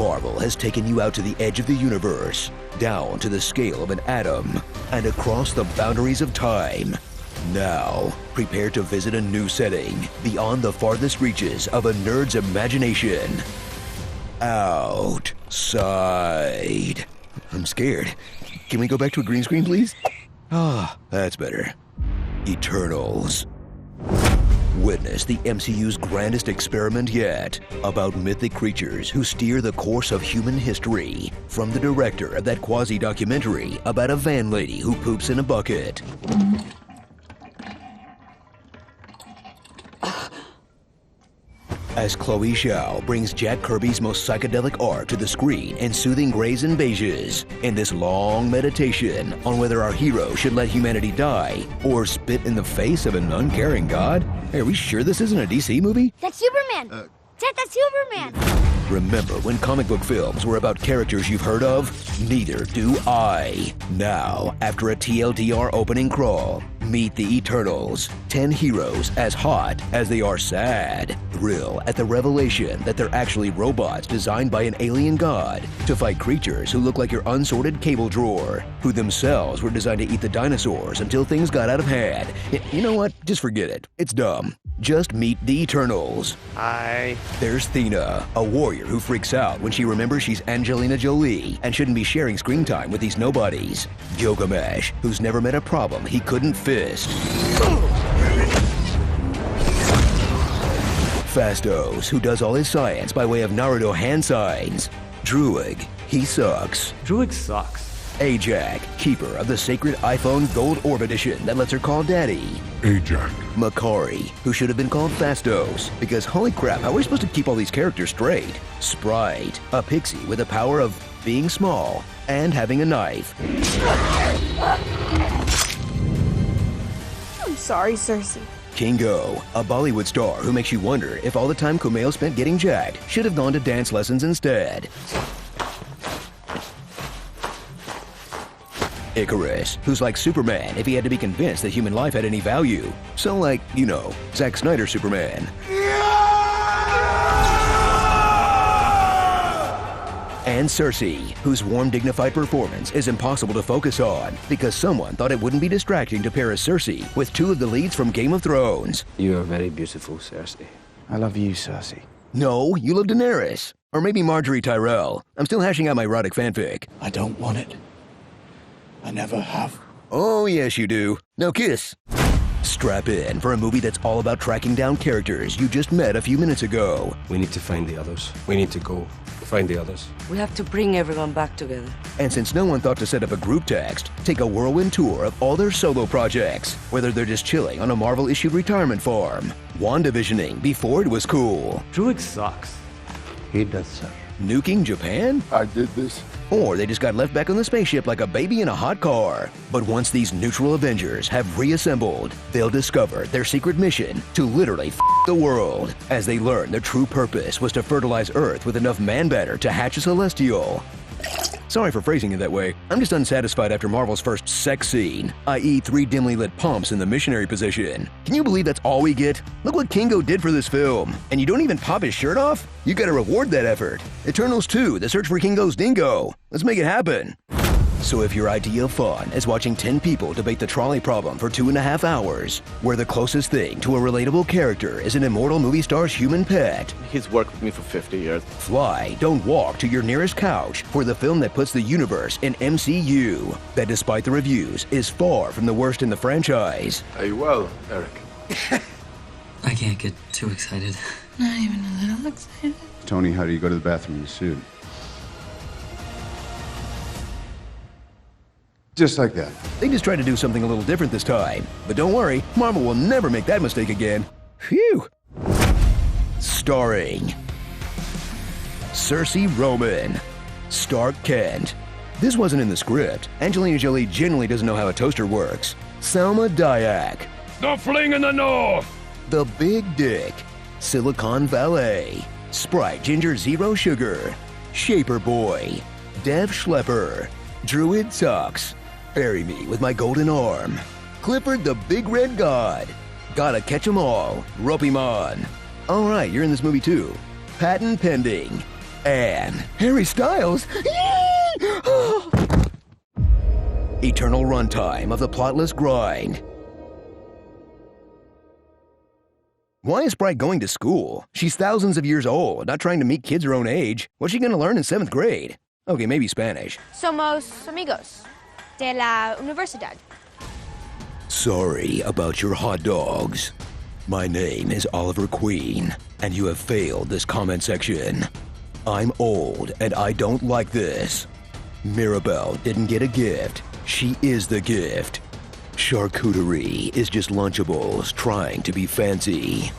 Marvel has taken you out to the edge of the universe, down to the scale of an atom, and across the boundaries of time. Now, prepare to visit a new setting beyond the farthest reaches of a nerd's imagination. Outside. I'm scared. Can we go back to a green screen, please? Ah, that's better. Eternals. Witness the MCU's grandest experiment yet about mythic creatures who steer the course of human history. From the director of that quasi-documentary about a van lady who poops in a bucket. As Chloe Zhao brings Jack Kirby's most psychedelic art to the screen in soothing grays and beiges in this long meditation on whether our hero should let humanity die or spit in the face of an uncaring god. Hey, are we sure this isn't a DC movie? That's Superman! Dad, that's Superman! Remember when comic book films were about characters you've heard of? Neither do I. Now, after a TLDR opening crawl, meet the Eternals. 10 heroes as hot as they are sad. Thrill at the revelation that they're actually robots designed by an alien god to fight creatures who look like your unsorted cable drawer, who themselves were designed to eat the dinosaurs until things got out of hand. You know what? Just forget it. It's dumb. Just meet the Eternals. Hi. There's Thena, a warrior who freaks out when she remembers she's Angelina Jolie and shouldn't be sharing screen time with these nobodies. Gilgamesh, who's never met a problem he couldn't fist. Fastos, who does all his science by way of Naruto hand signs. Druig, he sucks. Druig sucks. Ajak, keeper of the sacred iPhone Gold Orb Edition that lets her call Daddy. Ajak. Makari, who should have been called Fastos, because holy crap, how are we supposed to keep all these characters straight? Sprite, a pixie with the power of being small and having a knife. I'm sorry, Cersei. Kingo, a Bollywood star who makes you wonder if all the time Kumail spent getting jacked should have gone to dance lessons instead. Icarus, who's like Superman if he had to be convinced that human life had any value. So like, you know, Zack Snyder Superman. And Cersei, whose warm, dignified performance is impossible to focus on because someone thought it wouldn't be distracting to pair a Cersei with two of the leads from Game of Thrones. You are very beautiful, Cersei. I love you, Cersei. No, you love Daenerys. Or maybe Marjorie Tyrell. I'm still hashing out my erotic fanfic. I don't want it. I never have. Oh, yes, you do. Now kiss. Strap in for a movie that's all about tracking down characters you just met a few minutes ago. We need to find the others. We need to go find the others. We have to bring everyone back together. And since no one thought to set up a group text, take a whirlwind tour of all their solo projects, whether they're just chilling on a Marvel-issued retirement farm, WandaVisioning before it was cool, Druig sucks. He does, sir. nuking Japan, I did this. or they just got left back on the spaceship like a baby in a hot car. But once these neutral Avengers have reassembled, they'll discover their secret mission to literally the world as they learn their true purpose was to fertilize Earth with enough man matter to hatch a Celestial. Sorry for phrasing it that way. I'm just unsatisfied after Marvel's first sex scene, i.e. 3 dimly lit pumps in the missionary position. Can you believe that's all we get? Look what Kingo did for this film. And you don't even pop his shirt off? You gotta reward that effort. Eternals 2, The Search for Kingo's Dingo. Let's make it happen. So if your idea of fun is watching 10 people debate the trolley problem for 2.5 hours, where the closest thing to a relatable character is an immortal movie star's human pet, He's worked with me for 50 years. fly, don't walk to your nearest couch for the film that puts the universe in MCU, that despite the reviews is far from the worst in the franchise. Are you well, Eric? I can't get too excited. Not even a little excited. Tony, how do you go to the bathroom in your suit? Just like that. They just tried to do something a little different this time. But don't worry, Marvel will never make that mistake again. Phew! Starring Cersei Roman, Stark Kent. This wasn't in the script. Angelina Jolie genuinely doesn't know how a toaster works. Salma Hayek, The fling in the north! The Big Dick, Silicon Valley, Sprite Ginger Zero Sugar, Shaper Boy, Dev Schlepper, Druid Sucks, Bury Me With My Golden Arm, Clifford the Big Red God, Gotta Catch 'Em All, Rope 'Em On. All right, you're in this movie too. Patent Pending, and Harry Styles. Eternal runtime of the plotless grind. Why is Sprite going to school? She's thousands of years old, not trying to meet kids her own age. What's she gonna learn in 7th grade? Okay, maybe Spanish. Somos amigos de la universidad. Sorry about your hot dogs. My name is Oliver Queen, and you have failed this comment section. I'm old, and I don't like this. Mirabelle didn't get a gift. She is the gift. Charcuterie is just Lunchables trying to be fancy.